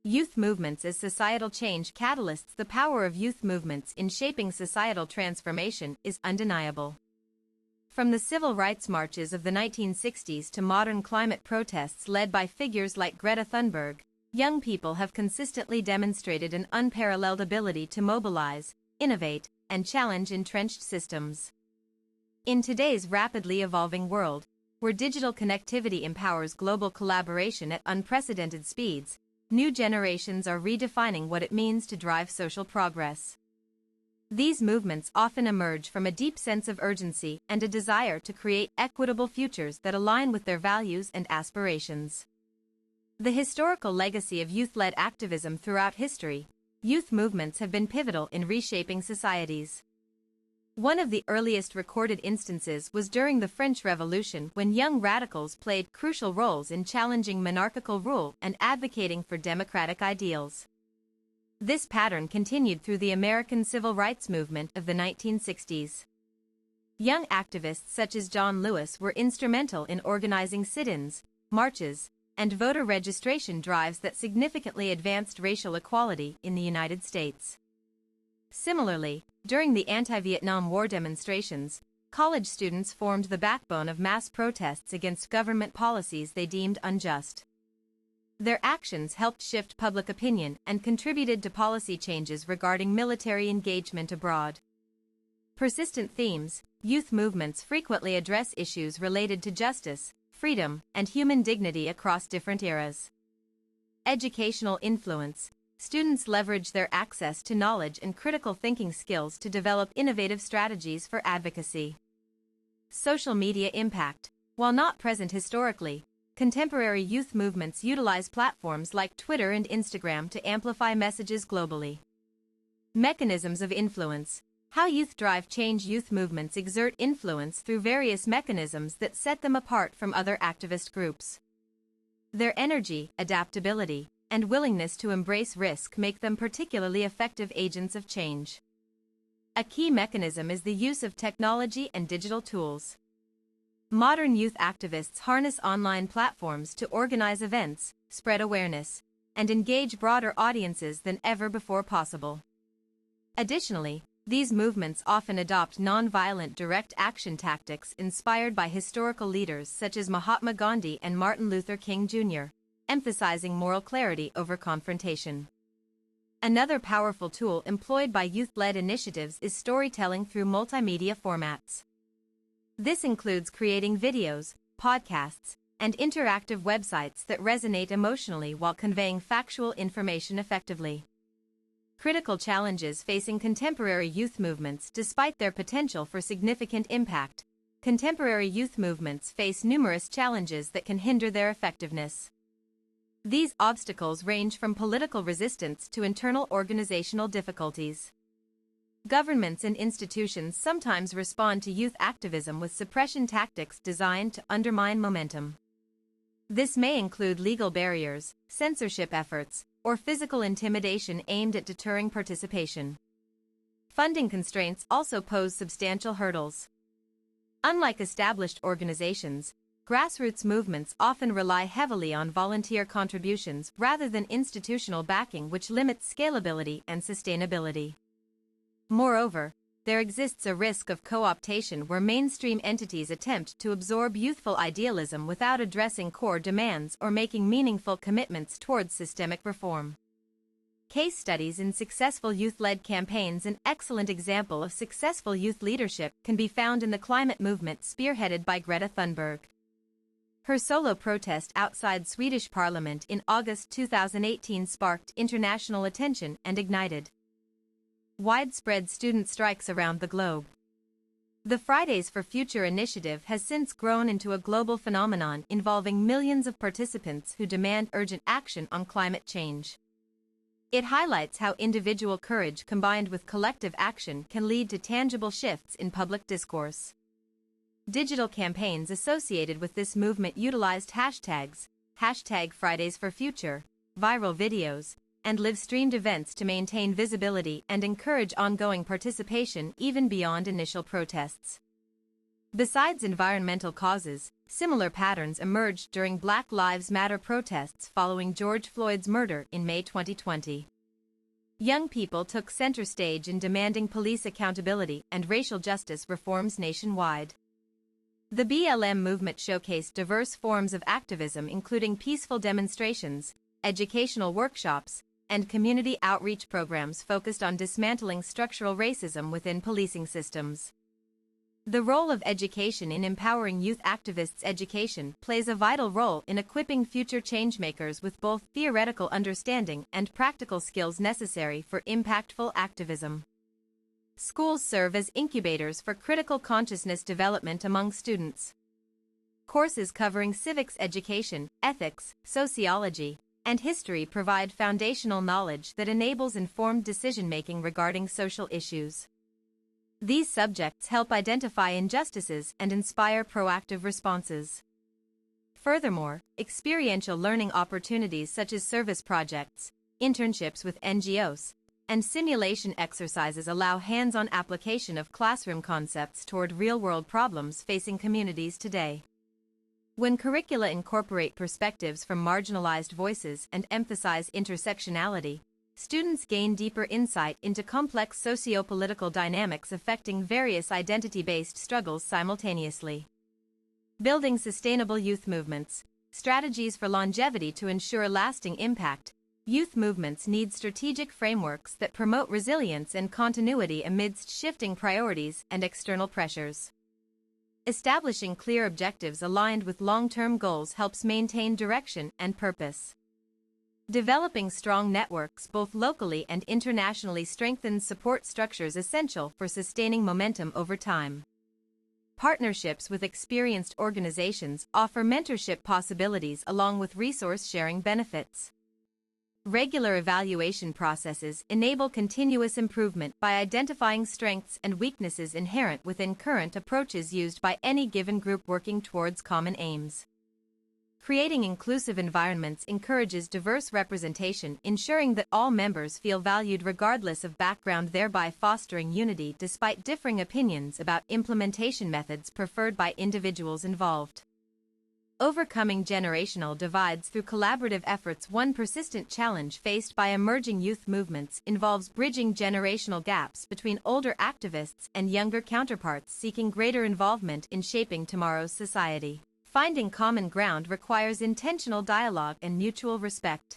Youth movements as societal change catalysts. The power of youth movements in shaping societal transformation is undeniable. From the civil rights marches of the 1960s to modern climate protests led by figures like Greta Thunberg, young people have consistently demonstrated an unparalleled ability to mobilize, innovate, and challenge entrenched systems. In today's rapidly evolving world, where digital connectivity empowers global collaboration at unprecedented speeds, new generations are redefining what it means to drive social progress. These movements often emerge from a deep sense of urgency and a desire to create equitable futures that align with their values and aspirations. The historical legacy of youth-led activism throughout history, youth movements have been pivotal in reshaping societies. One of the earliest recorded instances was during the French Revolution, when young radicals played crucial roles in challenging monarchical rule and advocating for democratic ideals. This pattern continued through the American civil rights movement of the 1960s. Young activists such as John Lewis were instrumental in organizing sit-ins, marches, and voter registration drives that significantly advanced racial equality in the United States. Similarly, during the anti-Vietnam War demonstrations, college students formed the backbone of mass protests against government policies they deemed unjust. Their actions helped shift public opinion and contributed to policy changes regarding military engagement abroad. Persistent themes, youth movements frequently address issues related to justice, freedom, and human dignity across different eras. Educational influence. Students leverage their access to knowledge and critical thinking skills to develop innovative strategies for advocacy. Social media impact. While not present historically, contemporary youth movements utilize platforms like Twitter and Instagram to amplify messages globally. Mechanisms of influence. How youth drive change. Youth movements exert influence through various mechanisms that set them apart from other activist groups. Their energy, adaptability, and willingness to embrace risk make them particularly effective agents of change. A key mechanism is the use of technology and digital tools. Modern youth activists harness online platforms to organize events, spread awareness, and engage broader audiences than ever before possible. Additionally, these movements often adopt nonviolent direct action tactics inspired by historical leaders such as Mahatma Gandhi and Martin Luther King Jr., emphasizing moral clarity over confrontation. Another powerful tool employed by youth-led initiatives is storytelling through multimedia formats. This includes creating videos, podcasts, and interactive websites that resonate emotionally while conveying factual information effectively. Critical challenges facing contemporary youth movements. Despite their potential for significant impact, contemporary youth movements face numerous challenges that can hinder their effectiveness. These obstacles range from political resistance to internal organizational difficulties. Governments and institutions sometimes respond to youth activism with suppression tactics designed to undermine momentum. This may include legal barriers, censorship efforts, or physical intimidation aimed at deterring participation. Funding constraints also pose substantial hurdles. Unlike established organizations, grassroots movements often rely heavily on volunteer contributions rather than institutional backing, which limits scalability and sustainability. Moreover, there exists a risk of co-optation where mainstream entities attempt to absorb youthful idealism without addressing core demands or making meaningful commitments towards systemic reform. Case studies in successful youth-led campaigns. An excellent example of successful youth leadership can be found in the climate movement spearheaded by Greta Thunberg. Her solo protest outside Swedish Parliament in August 2018 sparked international attention and ignited widespread student strikes around the globe. The Fridays for Future initiative has since grown into a global phenomenon involving millions of participants who demand urgent action on climate change. It highlights how individual courage combined with collective action can lead to tangible shifts in public discourse. Digital campaigns associated with this movement utilized hashtags, #FridaysForFuture, viral videos, and live-streamed events to maintain visibility and encourage ongoing participation even beyond initial protests. Besides environmental causes, Similar patterns emerged during Black Lives Matter protests following George Floyd's murder in May 2020. Young people took center stage in demanding police accountability and racial justice reforms nationwide. The BLM movement showcased diverse forms of activism, including peaceful demonstrations, educational workshops, and community outreach programs focused on dismantling structural racism within policing systems. The role of education in empowering youth activists. Education plays a vital role in equipping future changemakers with both theoretical understanding and practical skills necessary for impactful activism. Schools serve as incubators for critical consciousness development among students. Courses covering civics education, ethics, sociology, and history provide foundational knowledge that enables informed decision-making regarding social issues. These subjects help identify injustices and inspire proactive responses. Furthermore, experiential learning opportunities such as service projects, internships with NGOs, and simulation exercises allow hands-on application of classroom concepts toward real-world problems facing communities today. When curricula incorporate perspectives from marginalized voices and emphasize intersectionality, students gain deeper insight into complex socio-political dynamics affecting various identity-based struggles simultaneously. Building sustainable youth movements, strategies for longevity to ensure lasting impact. Youth movements need strategic frameworks that promote resilience and continuity amidst shifting priorities and external pressures. Establishing clear objectives aligned with long-term goals helps maintain direction and purpose. Developing strong networks both locally and internationally strengthens support structures essential for sustaining momentum over time. Partnerships with experienced organizations offer mentorship possibilities along with resource-sharing benefits. Regular evaluation processes enable continuous improvement by identifying strengths and weaknesses inherent within current approaches used by any given group working towards common aims. Creating inclusive environments encourages diverse representation, ensuring that all members feel valued regardless of background, thereby fostering unity despite differing opinions about implementation methods preferred by individuals involved. Overcoming generational divides through collaborative efforts. One persistent challenge faced by emerging youth movements involves bridging generational gaps between older activists and younger counterparts seeking greater involvement in shaping tomorrow's society. Finding common ground requires intentional dialogue and mutual respect.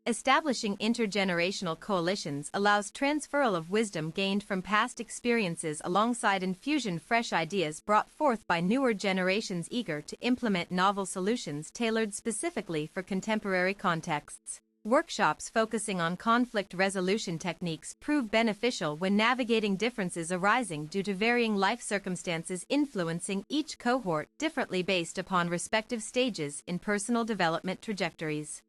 Establishing intergenerational coalitions allows transferal of wisdom gained from past experiences alongside infusion fresh ideas brought forth by newer generations eager to implement novel solutions tailored specifically for contemporary contexts. Workshops focusing on conflict resolution techniques prove beneficial when navigating differences arising due to varying life circumstances influencing each cohort differently based upon respective stages in personal development trajectories.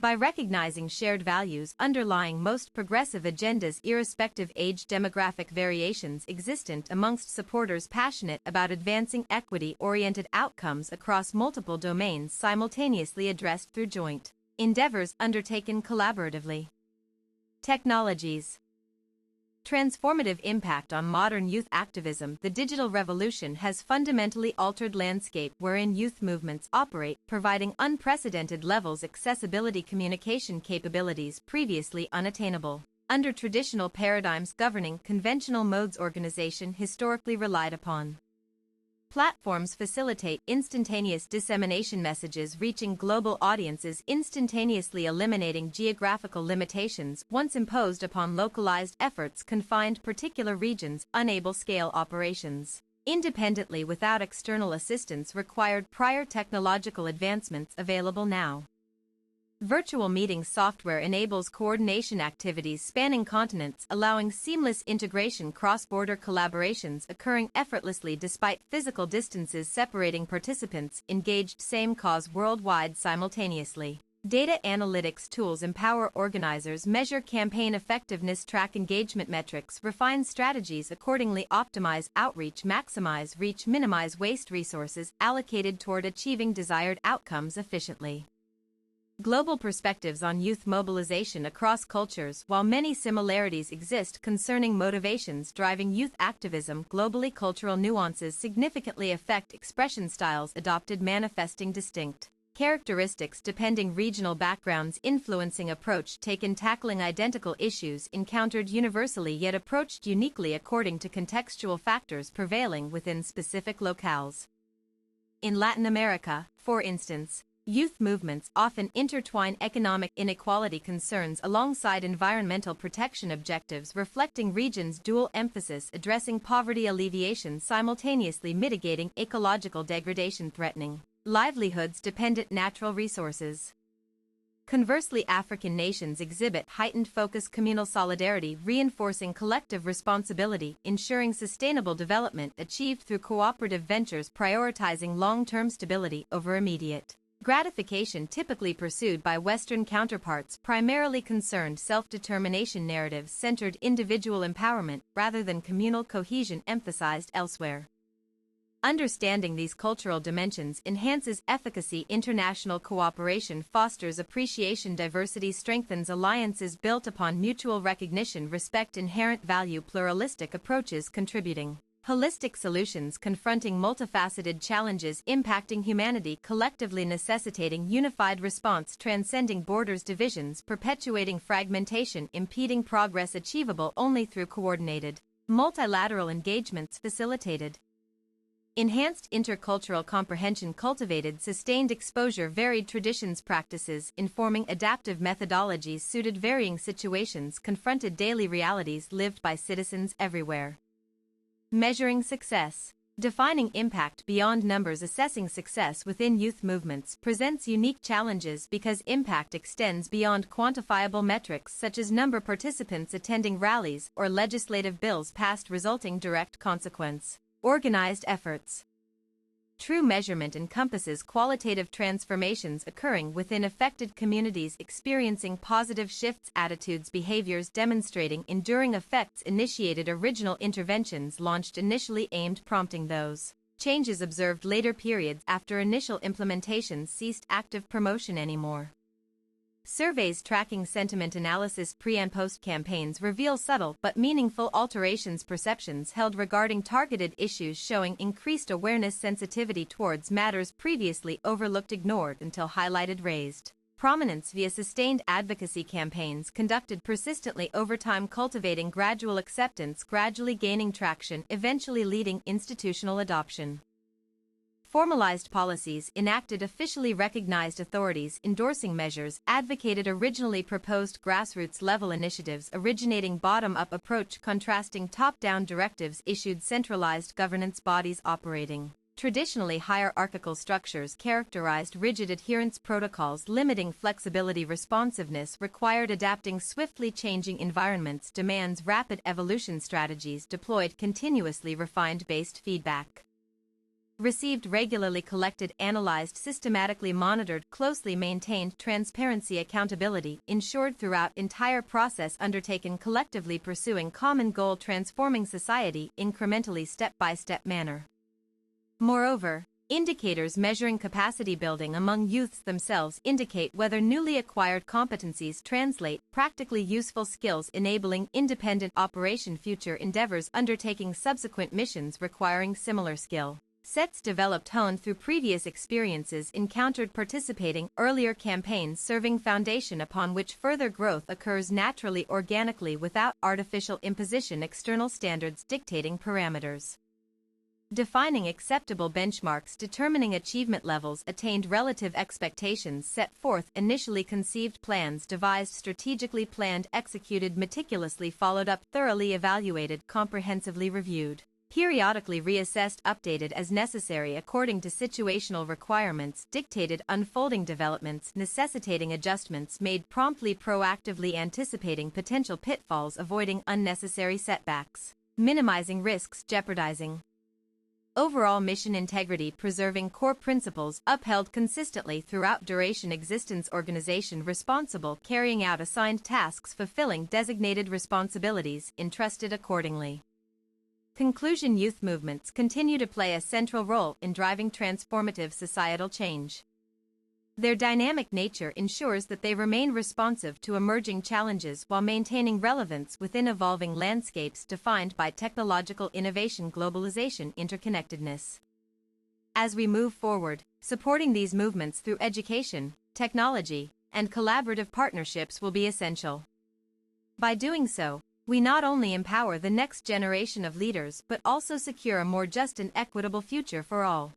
By recognizing shared values underlying most progressive agendas irrespective age demographic variations existent amongst supporters passionate about advancing equity-oriented outcomes across multiple domains simultaneously addressed through joint endeavors undertaken collaboratively. Technologies. Transformative impact on modern youth activism. The digital revolution has fundamentally altered landscape wherein youth movements operate, providing unprecedented levels accessibility communication capabilities previously unattainable. Under traditional paradigms governing conventional modes organization historically relied upon. Platforms facilitate instantaneous dissemination messages reaching global audiences instantaneously eliminating geographical limitations once imposed upon localized efforts confined particular regions unable scale operations. Independently without external assistance required prior technological advancements available now. Virtual meeting software enables coordination activities spanning continents, allowing seamless integration cross-border collaborations occurring effortlessly despite physical distances separating participants engaged same cause worldwide simultaneously. Data analytics tools empower organizers measure campaign effectiveness track engagement metrics refine strategies accordingly optimize outreach maximize reach minimize waste resources allocated toward achieving desired outcomes efficiently. Global perspectives on youth mobilization across cultures. While many similarities exist concerning motivations driving youth activism, globally cultural nuances significantly affect expression styles adopted, manifesting distinct characteristics depending regional backgrounds, influencing approach taken, tackling identical issues encountered universally yet approached uniquely according to contextual factors prevailing within specific locales. In Latin America, for instance, youth movements often intertwine economic inequality concerns alongside environmental protection objectives, reflecting regions' dual emphasis addressing poverty alleviation simultaneously mitigating ecological degradation threatening livelihoods-dependent natural resources. Conversely, African nations exhibit heightened focus, communal solidarity, reinforcing collective responsibility, ensuring sustainable development achieved through cooperative ventures, prioritizing long-term stability over immediate gratification, typically pursued by Western counterparts, primarily concerned self-determination narratives centered individual empowerment rather than communal cohesion emphasized elsewhere. Understanding these cultural dimensions enhances efficacy. International cooperation fosters appreciation. Diversity strengthens alliances built upon mutual recognition, respect, inherent value. Pluralistic approaches contributing holistic solutions confronting multifaceted challenges impacting humanity collectively, necessitating unified response, transcending borders, divisions, perpetuating fragmentation, impeding progress achievable only through coordinated multilateral engagements facilitated. Enhanced intercultural comprehension cultivated sustained exposure, varied traditions, practices, informing adaptive methodologies suited varying situations, confronted daily realities lived by citizens everywhere. Measuring success. Defining impact beyond numbers. Assessing success within youth movements presents unique challenges because impact extends beyond quantifiable metrics such as number of participants attending rallies or legislative bills passed, resulting direct consequence. Organized efforts. True measurement encompasses qualitative transformations occurring within affected communities, experiencing positive shifts, attitudes, behaviors, demonstrating enduring effects. Initiated original interventions launched initially aimed prompting those changes observed later periods after initial implementations ceased. Active promotion anymore. Surveys tracking sentiment analysis. Pre- and post-campaigns reveal subtle but meaningful alterations. Perceptions held regarding targeted issues showing increased awareness, sensitivity towards matters previously overlooked, ignored until highlighted, raised prominence via sustained advocacy campaigns conducted persistently over time, cultivating gradual acceptance, gradually gaining traction, eventually leading institutional adoption. Formalized policies enacted, officially recognized authorities endorsing measures, advocated originally proposed grassroots-level initiatives, originating bottom-up approach, contrasting top-down directives, issued centralized governance bodies operating traditionally hierarchical structures, characterized rigid adherence protocols, limiting flexibility, responsiveness required, adapting swiftly changing environments, demands rapid evolution, strategies deployed continuously, refined based feedback received, regularly collected, analyzed, systematically monitored, closely maintained, transparency, accountability ensured throughout entire process, undertaken collectively, pursuing common goal, transforming society incrementally, step-by-step manner. Moreover, indicators measuring capacity building among youths themselves indicate whether newly acquired competencies translate practically useful skills, enabling independent operation. Future endeavors undertaking subsequent missions requiring similar skill sets developed, honed through previous experiences encountered, participating earlier campaigns serving foundation upon which further growth occurs naturally, organically, without artificial imposition, external standards dictating parameters. Defining acceptable benchmarks, determining achievement levels attained, relative expectations set forth, initially conceived plans devised, strategically planned, executed, meticulously followed up, thoroughly evaluated, comprehensively reviewed, periodically reassessed, updated as necessary according to situational requirements, dictated, unfolding developments necessitating adjustments made promptly, proactively anticipating potential pitfalls, avoiding unnecessary setbacks, minimizing risks, jeopardizing overall mission integrity, preserving core principles upheld consistently throughout duration, existence, organization responsible, carrying out assigned tasks, fulfilling designated responsibilities entrusted accordingly. Conclusion. Youth movements continue to play a central role in driving transformative societal change. Their dynamic nature ensures that they remain responsive to emerging challenges while maintaining relevance within evolving landscapes defined by technological innovation, globalization, interconnectedness. As we move forward, supporting these movements through education, technology, and collaborative partnerships will be essential. By doing so, we not only empower the next generation of leaders but also secure a more just and equitable future for all.